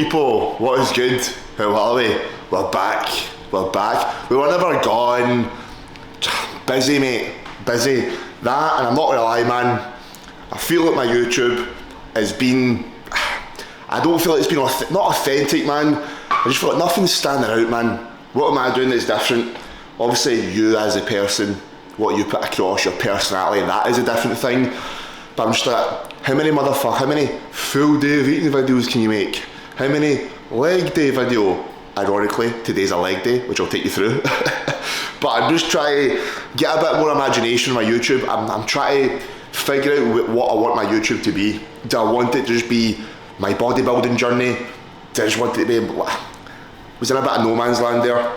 people, what is good? How are we? We're back. We were never gone. Busy, mate, busy. That, and I'm not gonna lie, man, I feel like my YouTube has been, I don't feel like it's been not authentic, man. I just feel like nothing's standing out, man. What am I doing that's different? Obviously you as a person, what you put across, your personality, that is a different thing. But I'm just like, how many full day of eating videos can you make? How many leg day video? Ironically, today's a leg day, which I'll take you through. But I'm just trying to get a bit more imagination on my YouTube. I'm trying to figure out what I want my YouTube to be. Do I want it to just be my bodybuilding journey? Do I just want it to be, was in a bit of no man's land there?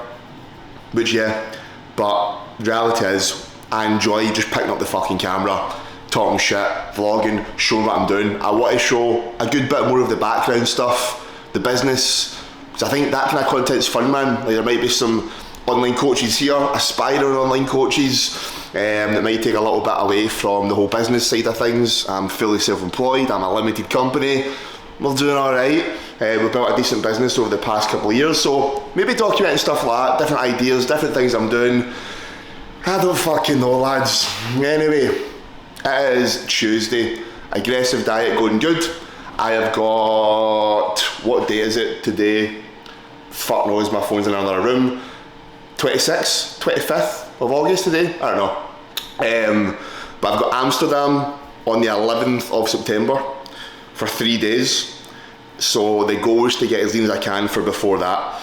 Which yeah, but the reality is, I enjoy just picking up the fucking camera, talking shit, vlogging, showing what I'm doing. I want to show a good bit more of the background stuff, the business, because I think that kind of content's fun, man. Like, there might be some online coaches here, aspiring online coaches, that might take a little bit away from the whole business side of things. I'm fully self-employed, I'm a limited company, we're doing alright. We've built a decent business over the past couple of years, so maybe documenting stuff like that, different ideas, different things I'm doing. I don't fucking know, lads. Anyway, it is Tuesday, aggressive diet going good. I have got, what day is it today? Fuck knows, my phone's in another room. 25th of August today, I don't know. But I've got Amsterdam on the 11th of September for 3 days. So the goal is to get as lean as I can for before that.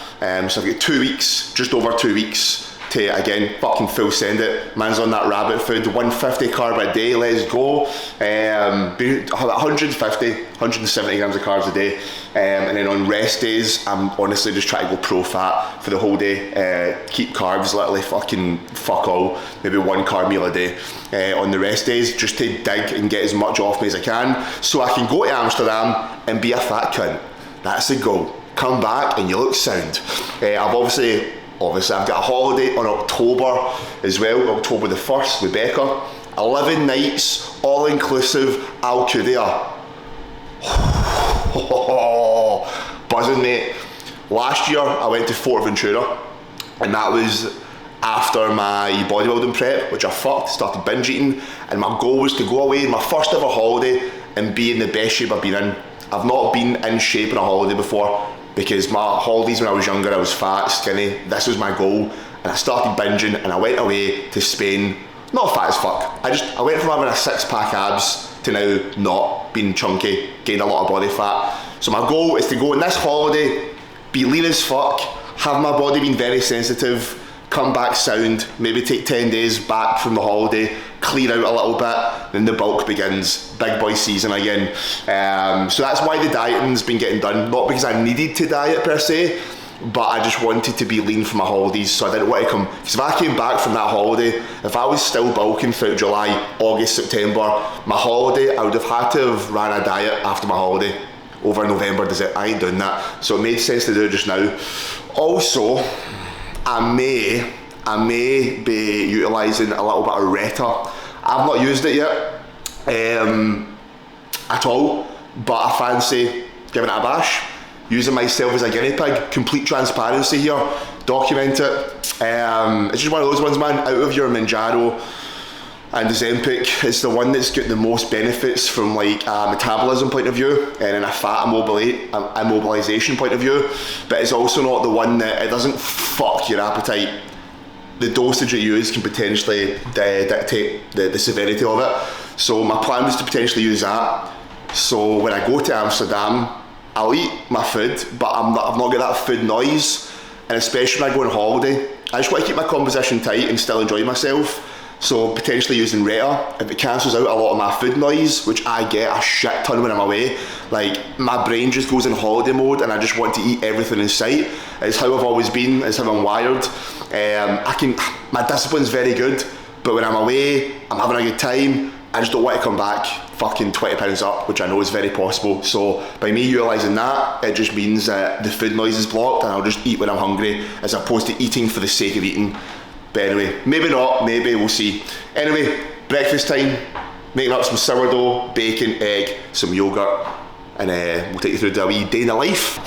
So I've got 2 weeks, just over 2 weeks to, again, fucking full send it. Man's on that rabbit food, 150 carb a day, let's go. 170 grams of carbs a day. And then on rest days, I'm honestly just trying to go pro fat for the whole day. Keep carbs, literally fucking fuck all. Maybe 1 carb meal a day. On the rest days, just to dig and get as much off me as I can, so I can go to Amsterdam and be a fat cunt. That's the goal. Come back and you look sound. I've obviously I've got a holiday on October as well, October the 1st with Becca. 11 nights, all inclusive, Alcudia. Buzzing, mate. Last year I went to Ventura, and that was after my bodybuilding prep, which I fucked, started binge eating, and my goal was to go away, my first ever holiday, and be in the best shape I've been in. I've not been in shape on a holiday before, because my holidays when I was younger, I was fat, skinny. This was my goal, and I started binging, and I went away to Spain, not fat as fuck. I went from having a 6-pack abs to now not being chunky, gained a lot of body fat. So my goal is to go on this holiday, be lean as fuck, have my body being very sensitive, come back sound, maybe take 10 days back from the holiday, clear out a little bit, then the bulk begins, big boy season again. So that's why the dieting's been getting done, not because I needed to diet per se, but I just wanted to be lean for my holidays, so I didn't want to come, because if I came back from that holiday, if I was still bulking throughout July, August, September, my holiday, I would have had to have ran a diet after my holiday. Over November, I ain't doing that, so it made sense to do it just now. Also, I may be utilising a little bit of Retta. I've not used it yet at all, but I fancy giving it a bash, using myself as a guinea pig. Complete transparency here, document it. It's just one of those ones, man, out of your Manjaro and Ozempic, it's the one that's got the most benefits from like a metabolism point of view and in a fat immobilization point of view, but it's also not the one that, it doesn't fuck your appetite. The dosage you use can potentially dictate the severity of it. So my plan was to potentially use that. So when I go to Amsterdam, I'll eat my food, but I've not got that food noise, and especially when I go on holiday, I just want to keep my composition tight and still enjoy myself. So potentially using Retta, if it cancels out a lot of my food noise, which I get a shit ton when I'm away, like my brain just goes in holiday mode and I just want to eat everything in sight. It's how I've always been, it's how I'm wired. My discipline's very good, but when I'm away, I'm having a good time, I just don't want to come back fucking 20 pounds up, which I know is very possible. So by me utilising that, it just means that the food noise is blocked and I'll just eat when I'm hungry, as opposed to eating for the sake of eating. But anyway, maybe not, maybe, we'll see. Anyway, breakfast time, making up some sourdough, bacon, egg, some yoghurt, and we'll take you through the wee day in the life.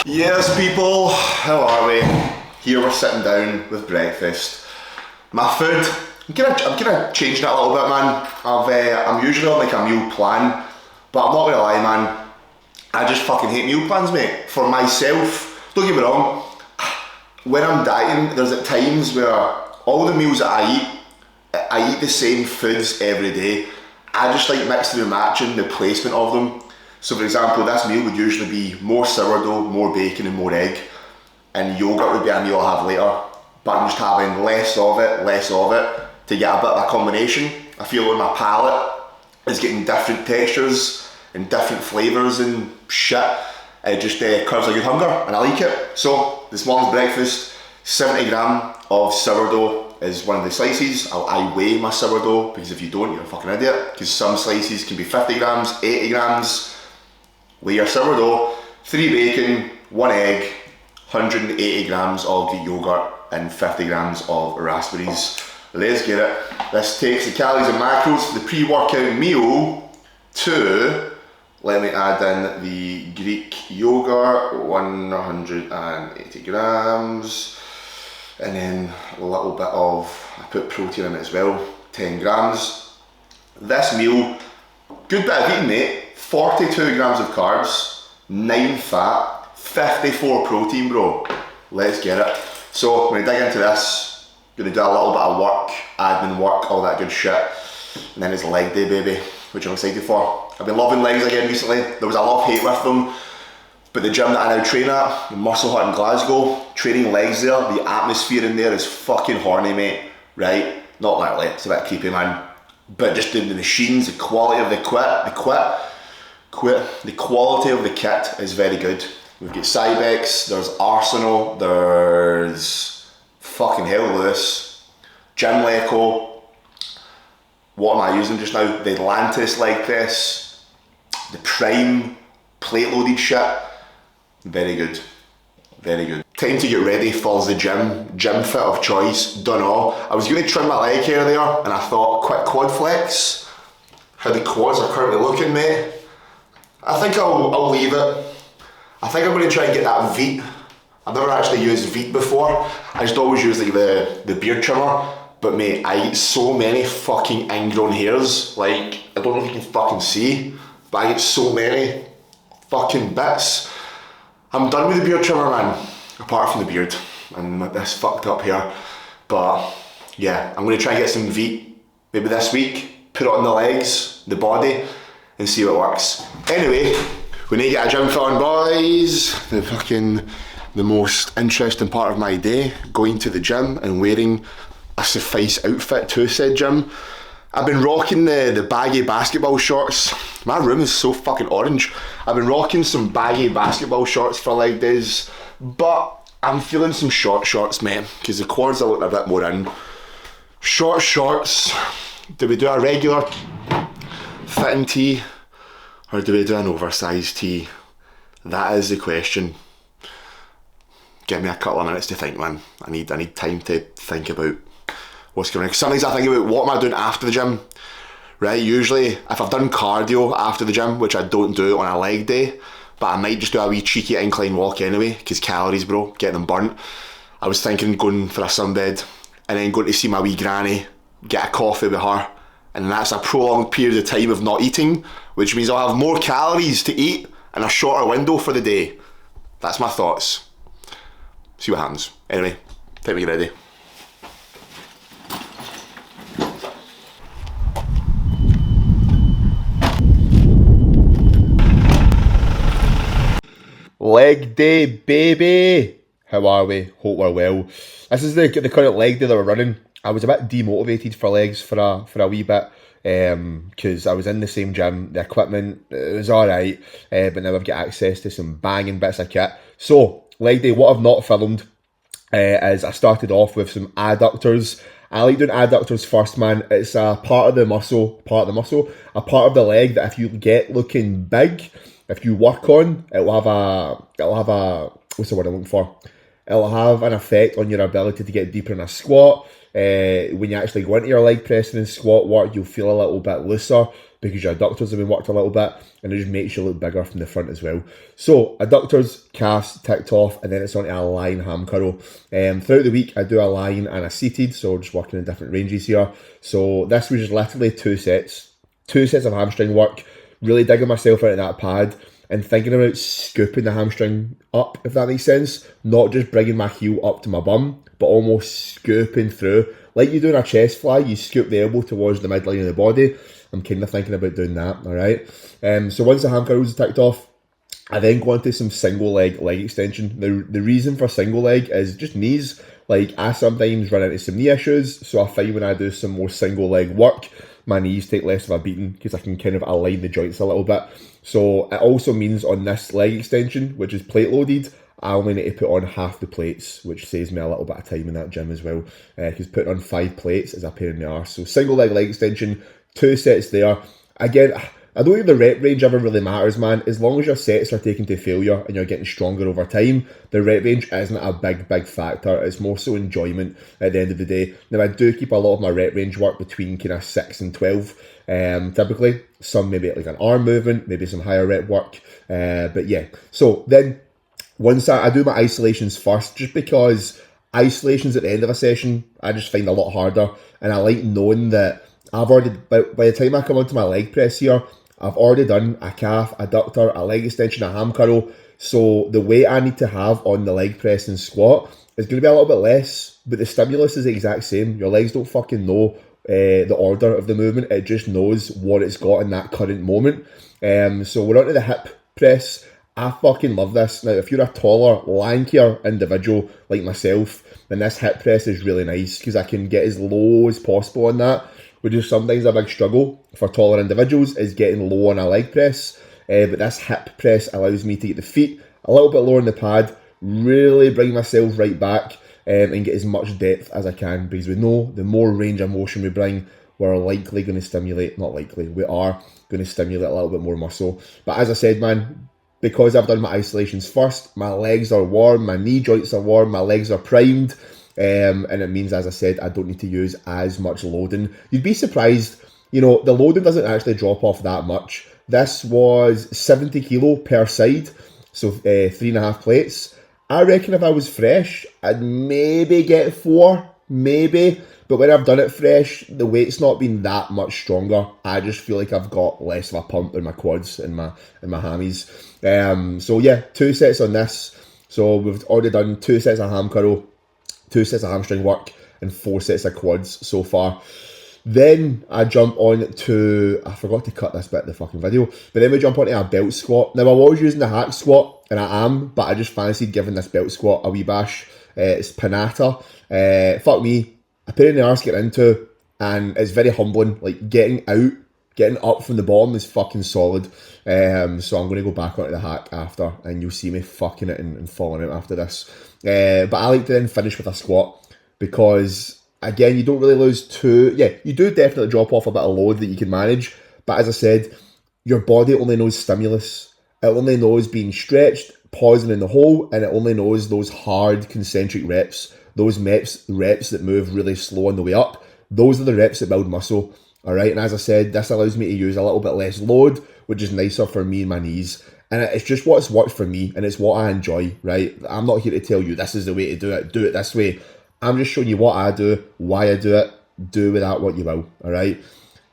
Yes, people, how are we? Here we're sitting down with breakfast. My food, I'm gonna change that a little bit, man. I'm usually on like a meal plan, but I'm not gonna lie, man. I just fucking hate meal plans, mate. For myself, don't get me wrong. When I'm dieting, there's at times where all the meals that I eat the same foods every day. I just like mixing and matching the placement of them. So for example, this meal would usually be more sourdough, more bacon and more egg. And yogurt would be a meal I'll have later. But I'm just having less of it, to get a bit of a combination. I feel like my palate is getting different textures and different flavours and shit. It just curbs a good hunger and I like it. So this morning's breakfast, 70 gram of sourdough is one of the slices. I weigh my sourdough because if you don't, you're a fucking idiot. Because some slices can be 50 grams, 80 grams. Weigh your sourdough, 3 bacon, 1 egg, 180 grams of yogurt and 50 grams of raspberries. Let's get it. This takes the calories and macros for the pre-workout meal to, let me add in the Greek yogurt, 180 grams, and then a little bit of, I put protein in it as well, 10 grams. This meal, good bit of eating, mate. 42 grams of carbs, 9 fat, 54 protein, bro. Let's get it. So I'm gonna dig into this, gonna do a little bit of work, admin work, all that good shit. And then it's leg day, baby, which I'm excited for. I've been loving legs again recently. There was a love-hate with them. But the gym that I now train at, the Muscle Hut in Glasgow, training legs there, the atmosphere in there is fucking horny, mate. Right? Not literally, it's a bit creepy, man. But just the machines, the quality of the the quality of the kit is very good. We've got Cybex, there's Arsenal, there's fucking hell Lewis, Gym Echo. What am I using just now? The Atlantis leg press, the Prime plate loaded shit. Very good, very good. Time to get ready for the gym fit of choice, dunno. I was going to trim my leg hair there and I thought, quick quad flex. How the quads are currently looking, mate. I think I'll leave it. I think I'm going to try and get that Veet. I've never actually used Veet before. I just always use like the beard trimmer. But mate, I get so many fucking ingrown hairs. Like, I don't know if you can fucking see, but I get so many fucking bits. I'm done with the beard trimmer, man. Apart from the beard and this fucked up hair. But yeah, I'm going to try and get some Veet maybe this week. Put it on the legs, the body, and see what works. Anyway, we need to get a gym fit on, boys. The most interesting part of my day, going to the gym and wearing a suffice outfit to said gym. I've been rocking the baggy basketball shorts. My room is so fucking orange. I've been rocking some baggy basketball shorts for leg days, but I'm feeling some short shorts, mate, because the quads are looking a bit more in. Short shorts. Do we do a regular fitting tee or do we do an oversized tee? That is the question. Give me a couple of minutes to think, man. I need time to think about what's going on. Sometimes I think about what am I doing after the gym, right? Usually if I've done cardio after the gym, which I don't do on a leg day, but I might just do a wee cheeky incline walk anyway, because calories, bro, get them burnt. I was thinking going for a sunbed and then going to see my wee granny, get a coffee with her, and that's a prolonged period of time of not eating, which means I'll have more calories to eat in a shorter window for the day. That's my thoughts. See what happens. Anyway, time to get ready. Leg day, baby! How are we? Hope we're well. This is the current leg day that we're running. I was a bit demotivated for legs for a wee bit, because I was in the same gym, the equipment, it was alright, but now I've got access to some banging bits of kit. So, leg day, what I've not filmed is I started off with some adductors. I like doing adductors first, man. It's a part of the muscle, a part of the leg that if you get looking big, if you work on, it'll have a, what's the word I'm looking for? It'll have an effect on your ability to get deeper in a squat. When you actually go into your leg pressing and squat work, you'll feel a little bit looser. because your adductors have been worked a little bit, and it just makes you look bigger from the front as well. So adductors, calves ticked off, and then it's onto a lying ham curl. Throughout the week I do a lying and a seated, so just working in different ranges here. So this was just literally two sets of hamstring work, really digging myself out of that pad and thinking about scooping the hamstring up, if that makes sense. Not just bringing my heel up to my bum, but almost scooping through. Like you do in a chest fly, you scoop the elbow towards the midline of the body. I'm kind of thinking about doing that, alright? So once the ham curls are ticked off, I then go into some single leg extension. The reason for single leg is just knees. Like, I sometimes run into some knee issues, so I find when I do some more single leg work, my knees take less of a beating because I can kind of align the joints a little bit. So it also means on this leg extension, which is plate loaded, I only need to put on half the plates, which saves me a little bit of time in that gym as well, because putting on 5 plates is a pain in the arse. So single leg extension, 2 sets there. Again, I don't think the rep range ever really matters, man. As long as your sets are taken to failure and you're getting stronger over time, the rep range isn't a big factor. It's more so enjoyment at the end of the day. Now, I do keep a lot of my rep range work between kind of 6 and 12, typically. Some maybe like an arm movement, maybe some higher rep work. But yeah, so then once I do my isolations first, just because isolations at the end of a session, I just find a lot harder. And I like knowing that I've already, by the time I come onto my leg press here, I've already done a calf, adductor, a leg extension, a ham curl. So the weight I need to have on the leg press and squat is going to be a little bit less, but the stimulus is the exact same. Your legs don't fucking know the order of the movement. It just knows what it's got in that current moment. So we're onto the hip press. I fucking love this. Now, if you're a taller, lankier individual like myself, then this hip press is really nice because I can get as low as possible on that, which is sometimes a big struggle for taller individuals, is getting low on a leg press. But this hip press allows me to get the feet a little bit lower in the pad, really bring myself right back, and get as much depth as I can, because we know the more range of motion we bring, we're likely going to stimulate, not likely, we are going to stimulate a little bit more muscle. But as I said, man, because I've done my isolations first, my legs are warm, my knee joints are warm, my legs are primed, and it means, as I said, I don't need to use as much loading. You'd be surprised, you know, the loading doesn't actually drop off that much. This was 70 kilo per side, so 3.5 plates. I reckon if I was fresh, I'd maybe get 4, maybe. But when I've done it fresh, the weight's not been that much stronger. I just feel like I've got less of a pump in my quads and my hammies. So yeah, 2 sets on this. So we've already done 2 sets of ham curl, 2 sets of hamstring work, and 4 sets of quads so far. Then I jump on to, I forgot to cut this bit of the fucking video, but then we jump onto a belt squat. Now, I was using the hack squat, and I am, but I just fancied giving this belt squat a wee bash. It's Panata. Fuck me, I put it in the arse getting into, and it's very humbling. Like, getting up from the bottom is fucking solid. So I'm going to go back onto the hack after, and you'll see me fucking it and falling out after this. But I like to then finish with a squat, because again, you don't really lose you do definitely drop off a bit of load that you can manage, but as I said, your body only knows stimulus. It only knows being stretched, pausing in the hole, and it only knows those hard concentric reps, those reps that move really slow on the way up. Those are the reps that build muscle, alright? And as I said, this allows me to use a little bit less load, which is nicer for me and my knees. And it's just what's worked for me, and it's what I enjoy, right? I'm not here to tell you this is the way to do it this way. I'm just showing you what I do, why I do it. Do with that what you will, alright?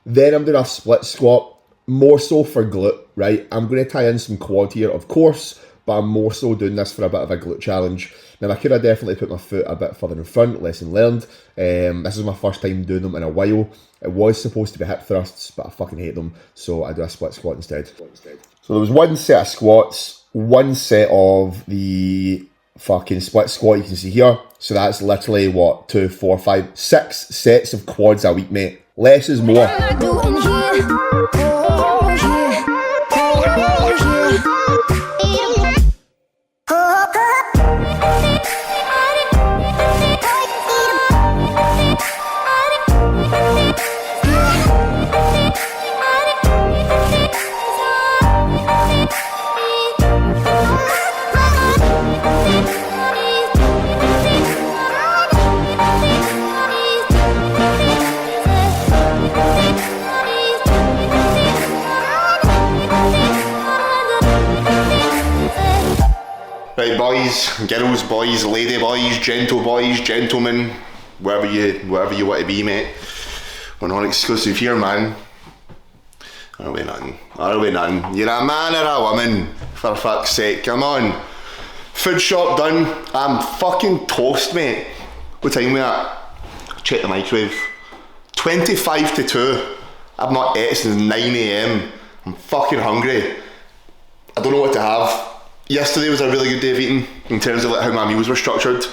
Then I'm doing a split squat, more so for glute, right? I'm going to tie in some quad here, of course, but I'm more so doing this for a bit of a glute challenge. Now, I could have definitely put my foot a bit further in front, lesson learned. This is my first time doing them in a while. It was supposed to be hip thrusts, but I fucking hate them, so I do a split squat instead. So there was 1 set of squats, 1 set of the fucking split squat you can see here. So that's literally what, 2, 4, 5, 6 sets of quads a week, mate. Less is more. girls, boys, lady boys, gentle boys, gentlemen, whatever you want to be, mate. We're not exclusive here, man. Are we nothing? Are we nothing? You're a man or a woman, for fuck's sake, come on. Food shop done. I'm fucking toast, mate. What time we at? Check the microwave. 25 to 2. I've not ate since 9 AM. I'm fucking hungry. I don't know what to have. Yesterday was a really good day of eating in terms of like how my meals were structured.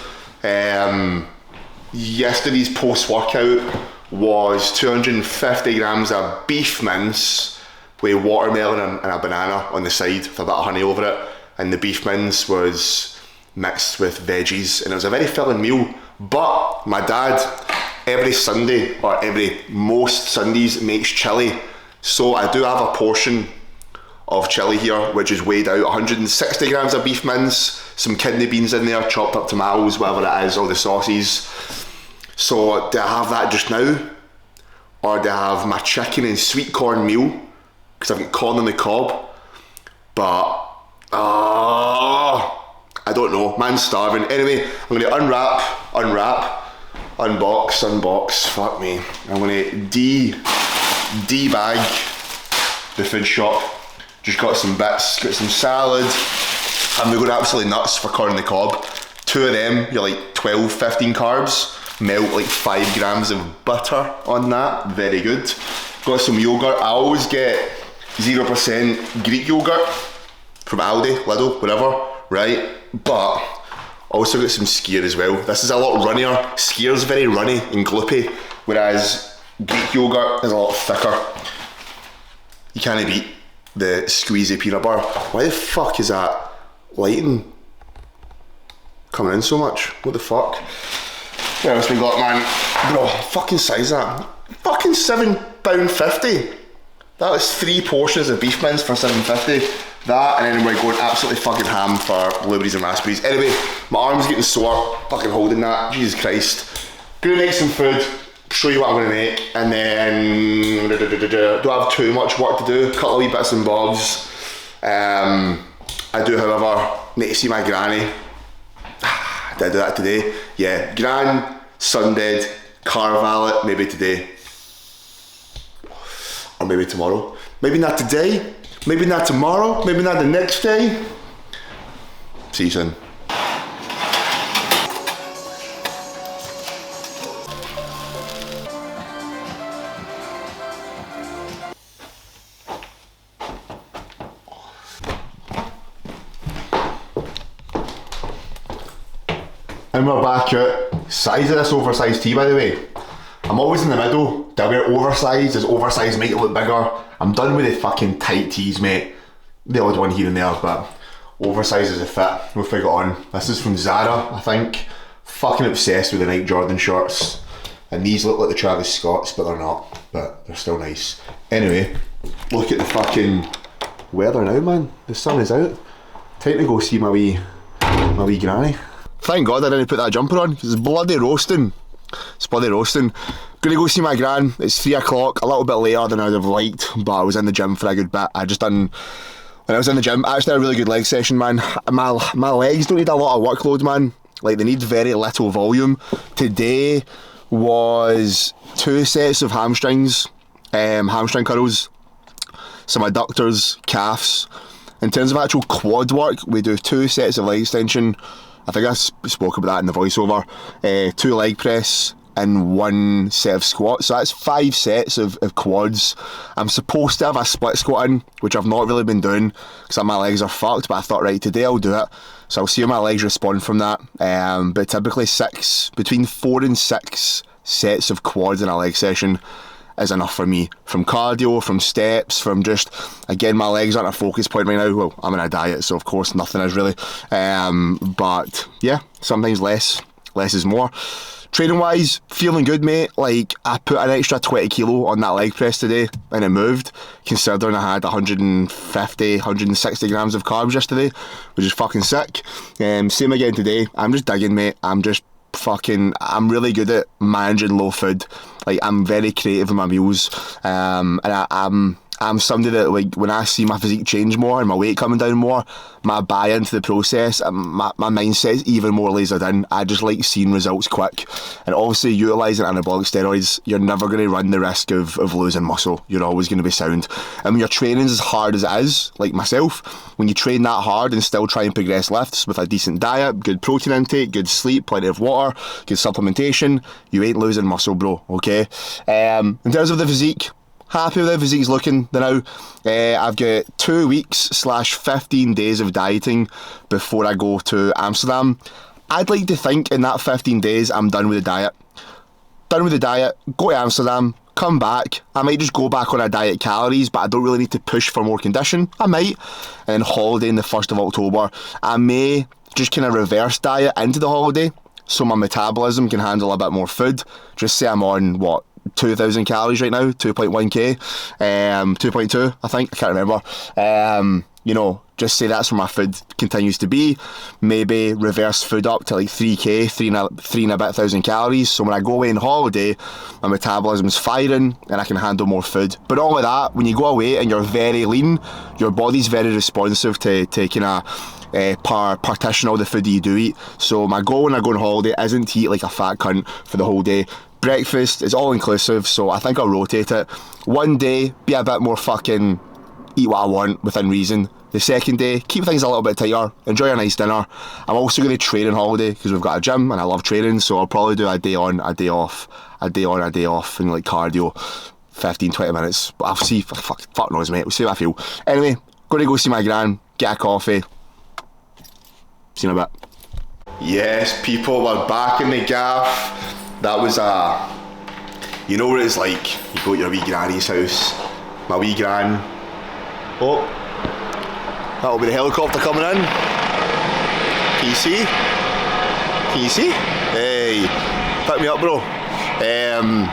Yesterday's post-workout was 250 grams of beef mince with watermelon and a banana on the side with a bit of honey over it, and the beef mince was mixed with veggies, and it was a very filling meal. But my dad every Sunday, or most Sundays, makes chili, so I do have a portion of chili here, which is weighed out 160 grams of beef mince, some kidney beans in there, chopped up tomatoes, whatever it is, all the sauces. So do I have that just now, or do I have my chicken and sweet corn meal, because I've got corn on the cob? But I don't know, man's starving. Anyway, I'm gonna unwrap, unbox, fuck me. I'm gonna de-bag the food shop. Just got some bits, got some salad, and we're going absolutely nuts for corn on the cob. 2 of them, you're like 12, 15 carbs. Melt like 5 grams of butter on that, very good. Got some yogurt. I always get 0% Greek yogurt from Aldi, Lidl, whatever, right? But also got some skyr as well. This is a lot runnier. Skyr's very runny and gloopy, whereas Greek yogurt is a lot thicker. You can't beat the squeezy peanut butter. Why the fuck is that lighting coming in so much? What the fuck? What else we got, man? Bro, fucking size that. Fucking £7.50. That was 3 portions of beef mince for £7.50. That, and then we're going absolutely fucking ham for blueberries and raspberries. Anyway, my arm's getting sore, fucking holding that. Jesus Christ. Gonna make some food, show you what I'm gonna make, and then don't have too much work to do. Couple of wee bits and bobs. I do, however, need to see my granny. Did I do that today? Yeah, gran, son dead, car valet, maybe today. Or maybe tomorrow. Maybe not today, maybe not tomorrow, maybe not the next day. See you soon. And we're back out. Size of this oversized tee, by the way. I'm always in the middle. Do I wear oversized? Does oversized make it look bigger? I'm done with the fucking tight tees, mate. The odd one here and there, but oversized is a fit. We'll figure it on. This is from Zara, I think. Fucking obsessed with the Nike Jordan shorts. And these look like the Travis Scotts, but they're not. But they're still nice. Anyway, look at the fucking weather now, man. The sun is out. Time to go see my wee granny. Thank God I didn't put that jumper on, because it's bloody roasting. It's bloody roasting. Gonna go see my gran. It's 3 o'clock, a little bit later than I would have liked, but I was in the gym for a good bit. When I was in the gym, I actually had a really good leg session, man. My legs don't need a lot of workload, man. Like, they need very little volume. Today was 2 sets of hamstrings, hamstring curls, some adductors, calves. In terms of actual quad work, we do 2 sets of leg extension. I think I spoke about that in the voiceover. 2 leg press and 1 set of squats. So that's 5 sets of quads. I'm supposed to have a split squat in, which I've not really been doing because my legs are fucked, but I thought, right, today I'll do it. So I'll see how my legs respond from that. But typically between 4 and 6 sets of quads in a leg session is enough for me. From cardio, from steps, from just, again, my legs aren't a focus point right now. Well, I'm in a diet, so of course nothing is really. But yeah, sometimes less is more. Training wise, feeling good, mate. Like, I put an extra 20 kilo on that leg press today and it moved, considering I had 150, 160 grams of carbs yesterday, which is fucking sick. Same again today. I'm just digging, mate. I'm really good at managing low food. Like, I'm very creative in my meals, and I'm I'm somebody that, like, when I see my physique change more and my weight coming down more, my buy into the process and my mindset's even more lasered in. I just like seeing results quick. And obviously, utilising anabolic steroids, you're never going to run the risk of losing muscle. You're always going to be sound. And when your training's as hard as it is, like myself, when you train that hard and still try and progress lifts with a decent diet, good protein intake, good sleep, plenty of water, good supplementation, you ain't losing muscle, bro, okay? In terms of the physique, happy with how physique's looking now. I've got 2 weeks / 15 days of dieting before I go to Amsterdam. I'd like to think in that 15 days I'm done with the diet. Go to Amsterdam, come back. I might just go back on a diet calories, but I don't really need to push for more condition. I might. And then holiday in the 1st of October. I may just kind of reverse diet into the holiday so my metabolism can handle a bit more food. Just say I'm on, 2,000 calories right now, 2.1k, 2.2 I think, I can't remember. Just say that's where my food continues to be. Maybe reverse food up to like 3k, 3 and a bit thousand calories, so when I go away on holiday, my metabolism's firing and I can handle more food. But all of that, when you go away and you're very lean, your body's very responsive to kind of partition all the food that you do eat. So my goal when I go on holiday isn't to eat like a fat cunt for the whole day. Breakfast is all inclusive, so I think I'll rotate it. One day, be a bit more fucking eat what I want within reason. The second day, keep things a little bit tighter, enjoy a nice dinner. I'm also going to train on holiday because we've got a gym and I love training, so I'll probably do a day on, a day off, a day on, a day off, and like cardio, 15-20 minutes. But I'll see, fuck knows, mate, we'll see what I feel. Anyway, going to go see my gran, get a coffee. See you in a bit. Yes, people, we're back in the gaff. That was you know what it's like, you go to your wee granny's house, my wee gran, oh, that'll be the helicopter coming in, can you see? Hey, pick me up, bro. When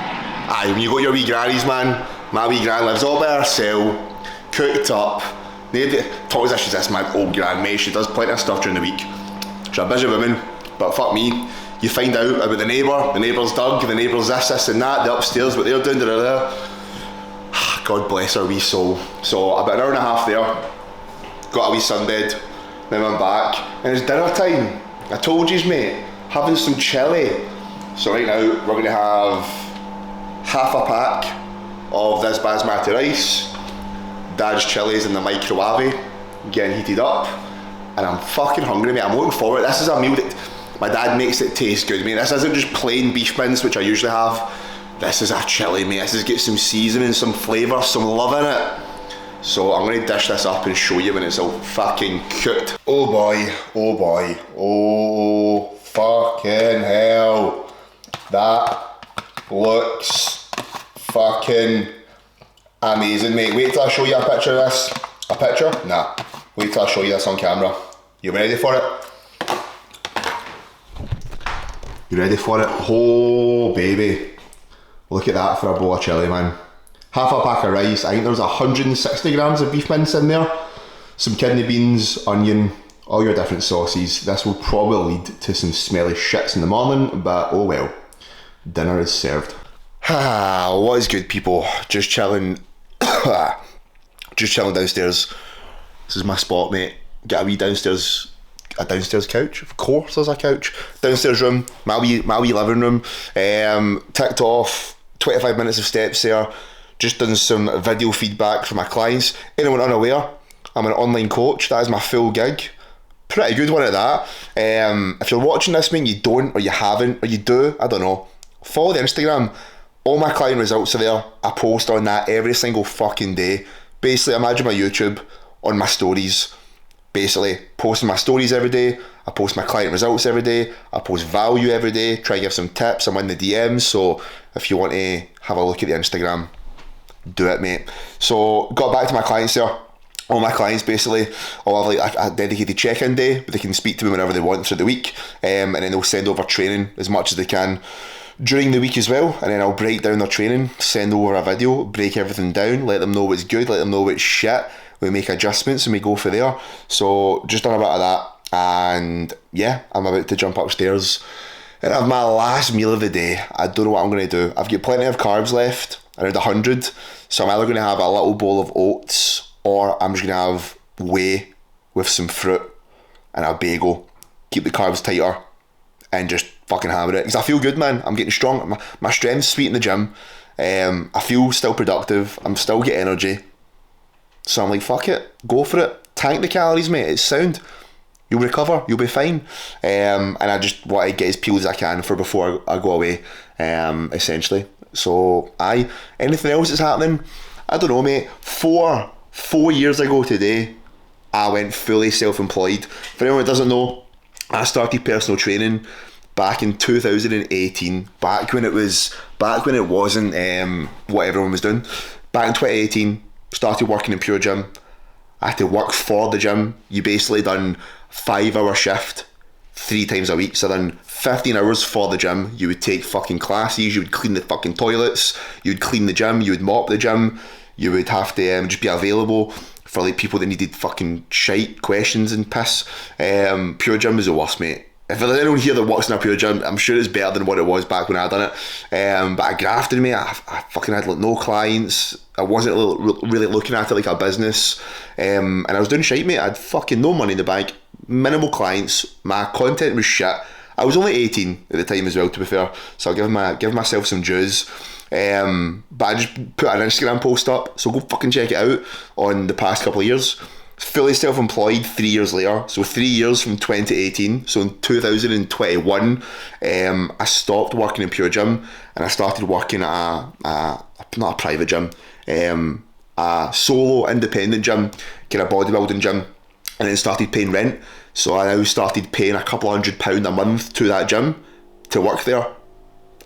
you go to your wee granny's, man, my wee gran lives all by herself, cooked up, talks as she's this mad old gran, mate, she does plenty of stuff during the week, she's a busy woman, but fuck me. You find out about the neighbour's dog, the neighbour's this and that, the upstairs, what they're doing, God bless her wee soul. So about an hour and a half there, got a wee sunbed, then went back, and it's dinner time. I told yous, mate, having some chilli. So right now, we're going to have half a pack of this basmati rice, Dad's chilies in the microwave, getting heated up, and I'm fucking hungry, mate. I'm looking forward. This is a meal that my dad makes it taste good, mate. This isn't just plain beef mince, which I usually have. This is a chili, mate. This is get some seasoning, some flavour, some love in it. So I'm going to dish this up and show you when it's all fucking cooked. Oh boy, oh fucking hell. That looks fucking amazing, mate. Wait till I show you a picture of this. A picture? Nah. Wait till I show you this on camera. You ready for it? You ready for it? Oh, baby. Look at that for a bowl of chilli, man. Half a pack of rice. I think there's 160 grams of beef mince in there. Some kidney beans, onion, all your different sauces. This will probably lead to some smelly shits in the morning, but oh well. Dinner is served. What is good, people? Just chilling. Just chilling downstairs. This is my spot, mate. Get a wee downstairs couch. Of course there's a couch. Downstairs room, my wee living room. Ticked off 25 minutes of steps there. Just done some video feedback for my clients. Anyone unaware, I'm an online coach. That is my full gig. Pretty good one at that. If you're watching this, man, you don't, or you haven't, or you do, I don't know, follow the Instagram. All my client results are there. I post on that every single fucking day. Basically, imagine my YouTube on my stories. Basically, posting my stories every day. I post my client results every day. I post value every day. Try to give some tips. I'm in the DMs. So if you want to have a look at the Instagram, do it, mate. So got back to my clients there. All my clients basically all have like a dedicated check-in day, but they can speak to me whenever they want through the week, and then they'll send over training as much as they can during the week as well, and then I'll break down their training, send over a video, break everything down, let them know what's good, let them know what's shit. We make adjustments and we go for there. So just done a bit of that, and yeah, I'm about to jump upstairs and have my last meal of the day. I don't know what I'm going to do. I've got plenty of carbs left. around 100. So I'm either going to have a little bowl of oats, or I'm just going to have whey with some fruit and a bagel. Keep the carbs tighter and just fucking hammer it. Because I feel good, man. I'm getting strong. My strength's sweet in the gym. I feel still productive. I'm still getting energy. So I'm like, fuck it. Go for it. Tank the calories, mate. It's sound. You'll recover. You'll be fine. And I just want to get as peeled as I can for before I go away, essentially. So, anything else that's happening? I don't know, mate. Four years ago today, I went fully self-employed. For anyone that doesn't know, I started personal training back in 2018. Back when it wasn't what everyone was doing. Back in 2018, started working in Pure Gym. I had to work for the gym. You basically done 5-hour shift 3 times a week. So then 15 hours for the gym. You would take fucking classes. You would clean the fucking toilets. You would clean the gym. You would mop the gym. You would have to just be available for like people that needed fucking shite questions and piss. Pure Gym is the worst, mate. If there's anyone here that works in a Pure Gym, I'm sure it's better than what it was back when I done it. But I grafted, mate. I fucking had like no clients. I wasn't really looking at it like a business. And I was doing shite, mate. I had fucking no money in the bank, minimal clients. My content was shit. I was only 18 at the time as well, to be fair. So I'll give myself some dues. But I just put an Instagram post up, so go fucking check it out on the past couple of years. Fully self-employed 3 years later, so 3 years from 2018. So in 2021, I stopped working in Pure Gym and I started working at not a private gym, a solo independent gym, kind of bodybuilding gym, and then started paying rent. So I now started paying a couple £100 a month to that gym to work there.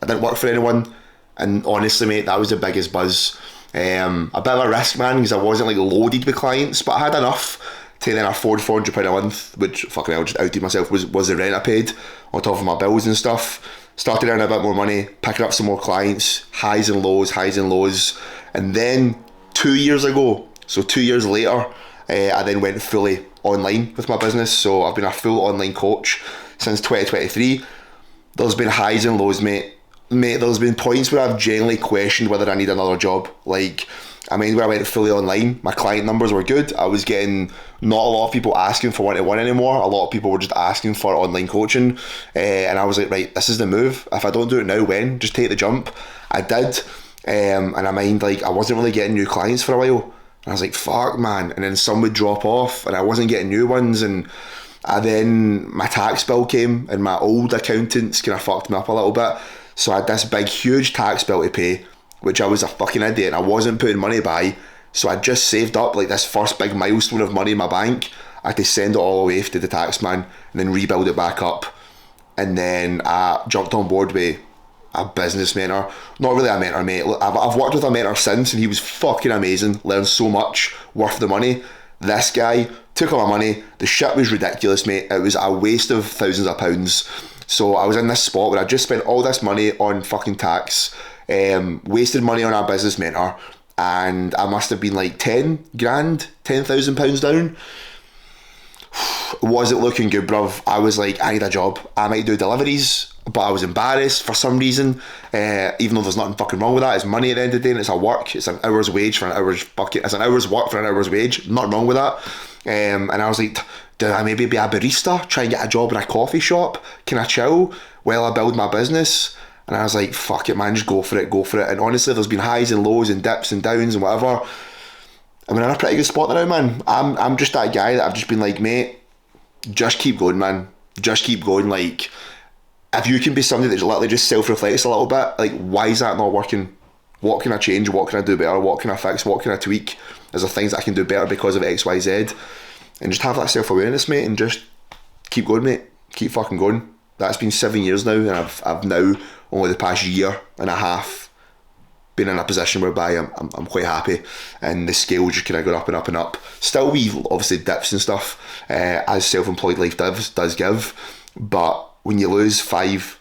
I didn't work for anyone, and honestly, mate, that was the biggest buzz. A bit of a risk, man, because I wasn't like loaded with clients, but I had enough to then afford £400 a month, which fucking hell, just outed myself, was the rent I paid on top of my bills and stuff. Started earning a bit more money, picking up some more clients, highs and lows, and then 2 years ago, so 2 years later, I then went fully online with my business. So I've been a full online coach since 2023. There's been highs and lows, mate. There's been points where I've genuinely questioned whether I need another job. Like, I mean, when I went fully online, my client numbers were good. I was getting not a lot of people asking for one-to-one anymore. A lot of people were just asking for online coaching. And I was like, right, this is the move. If I don't do it now, when? Just take the jump. I did. And I mind, like, I wasn't really getting new clients for a while. And I was like, fuck, man. And then some would drop off and I wasn't getting new ones. And then my tax bill came and my old accountants kind of fucked me up a little bit. So I had this big, huge tax bill to pay, which I was a fucking idiot and I wasn't putting money by. So I just saved up like this first big milestone of money in my bank. I had to send it all away to the tax man and then rebuild it back up. And then I jumped on board with a business mentor. Not really a mentor, mate. I've worked with a mentor since and he was fucking amazing. Learned so much, worth the money. This guy took all my money. The shit was ridiculous, mate. It was a waste of thousands of pounds. So I was in this spot where I just spent all this money on fucking tax, wasted money on our business mentor, and I must have been like 10 grand, £10,000 down. Wasn't looking good, bruv. I was like, I need a job. I might do deliveries, but I was embarrassed for some reason, even though there's nothing fucking wrong with that. It's money at the end of the day and it's a work. It's an hour's wage for an hour's fucking, it's an hour's work for an hour's wage. Nothing wrong with that. And I was like, do I maybe be a barista, try and get a job in a coffee shop? Can I chill while I build my business? And I was like, fuck it, man, just go for it. And honestly, there's been highs and lows and dips and downs and whatever. I'm in a pretty good spot now, man. I'm just that guy that I've just been like, mate, just keep going, man. Just keep going. Like, if you can be somebody that literally just self-reflects a little bit, like, why is that not working? What can I change? What can I do better? What can I fix? What can I tweak? Is there things that I can do better because of X, Y, Z? And just have that self-awareness, mate, and just keep going, mate. Keep fucking going. That's been 7 years now, and I've now, only the past year and a half, been in a position whereby I'm quite happy, and the scale just kind of going up and up and up. Still, we obviously dips and stuff, as self-employed life does give, but when you lose 5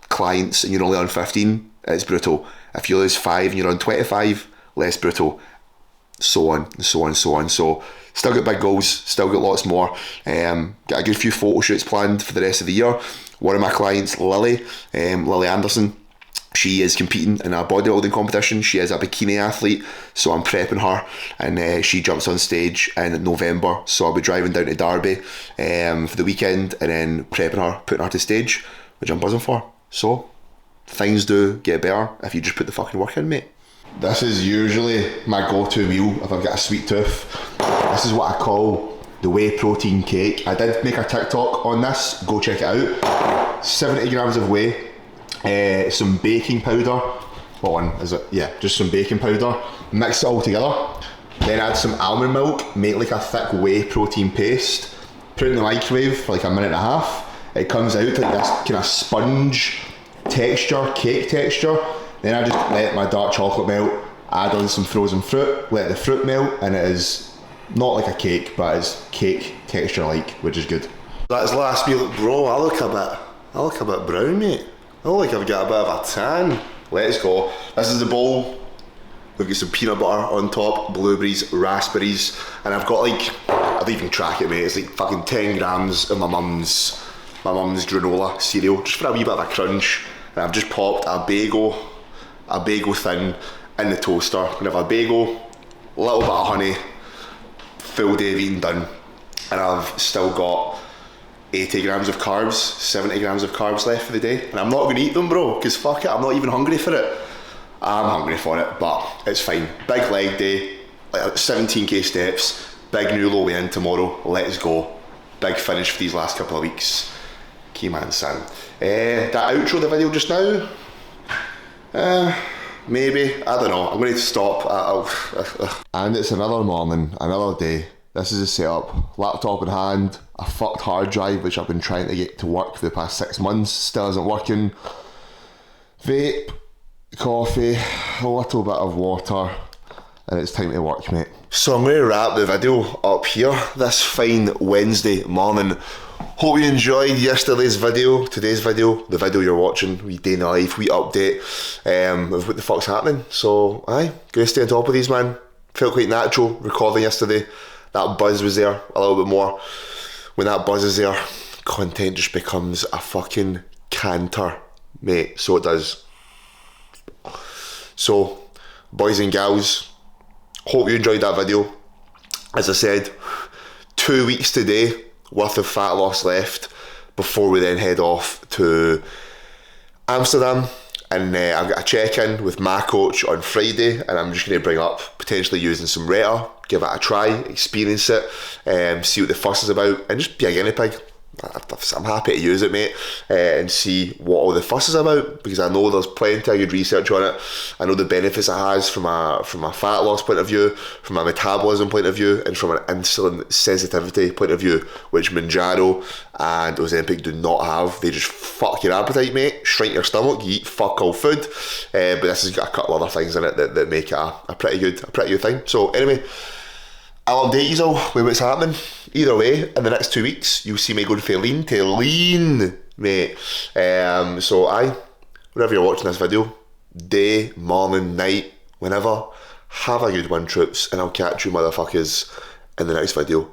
clients and you're only on 15, it's brutal. If you lose 5 and you're on 25, less brutal. So on and so on and so on. So still got big goals, still got lots more. Got a good few photo shoots planned for the rest of the year. One of my clients, Lily Anderson, She is competing in a bodybuilding competition. She is a bikini athlete, so I'm prepping her, and she jumps on stage in November. So I'll be driving down to Derby for the weekend, and then prepping her, putting her to stage, which I'm buzzing for. So things do get better if you just put the fucking work in, mate. This is usually my go-to meal if I've got a sweet tooth. This is what I call the whey protein cake. I did make a TikTok on this, go check it out. 70 grams of whey, some baking powder. What one is it? Yeah, just some baking powder. Mix it all together. Then add some almond milk, make like a thick whey protein paste. Put it in the microwave for like a minute and a half. It comes out like this kind of sponge texture, cake texture. Then I just let my dark chocolate melt, add on some frozen fruit, let the fruit melt, and it is not like a cake, but it's cake texture like, which is good. That's last meal, bro. I look a bit brown, mate. I look like I've got a bit of a tan. Let's go. This is the bowl. We've got some peanut butter on top, blueberries, raspberries, and I've got like, I don't even track it, mate. It's like fucking 10 grams of my mum's granola cereal, just for a wee bit of a crunch. And I've just popped a bagel thin in the toaster. And have a bagel, a little bit of honey, full day of eating done. And I've still got 80 grams of carbs, 70 grams of carbs left for the day. And I'm not gonna eat them, bro, because fuck it, I'm not even hungry for it. I'm hungry for it, but it's fine. Big leg day, like 17k steps, big new low weigh in tomorrow, let's go. Big finish for these last couple of weeks. Key man, son. That outro the video just now, maybe, I don't know, I'm going to stop. And it's another morning, another day. This is the setup, laptop in hand, a fucked hard drive which I've been trying to get to work for the past 6 months, still isn't working. Vape, coffee, a little bit of water, and it's time to work, mate. So I'm going to wrap the video up here this fine Wednesday morning. Hope you enjoyed yesterday's video, today's video, the video you're watching, we day in the life, we update of what the fuck's happening. So aye, gonna stay on top of these, man. Felt quite natural recording yesterday. That buzz was there a little bit more. When that buzz is there, content just becomes a fucking canter, mate. So it does. So, boys and gals, hope you enjoyed that video. As I said, 2 weeks today worth of fat loss left before we then head off to Amsterdam, and I've got a check-in with my coach on Friday, and I'm just going to bring up potentially using some Reta, give it a try, experience it, see what the fuss is about, and just be a guinea pig. I'm happy to use it, mate, and see what all the fuss is about, because I know there's plenty of good research on it. I know the benefits it has from a fat loss point of view, from a metabolism point of view, and from an insulin sensitivity point of view, which Mounjaro and Ozempic do not have. They just fuck your appetite, mate, shrink your stomach, you eat fuck all food, but this has got a couple other things in it that make it a pretty good thing. So anyway, I'll update you all with what's happening. Either way, in the next 2 weeks, you'll see me going from lean to lean, mate. So aye, whenever you're watching this video, day, morning, night, whenever, have a good one, troops, and I'll catch you motherfuckers in the next video.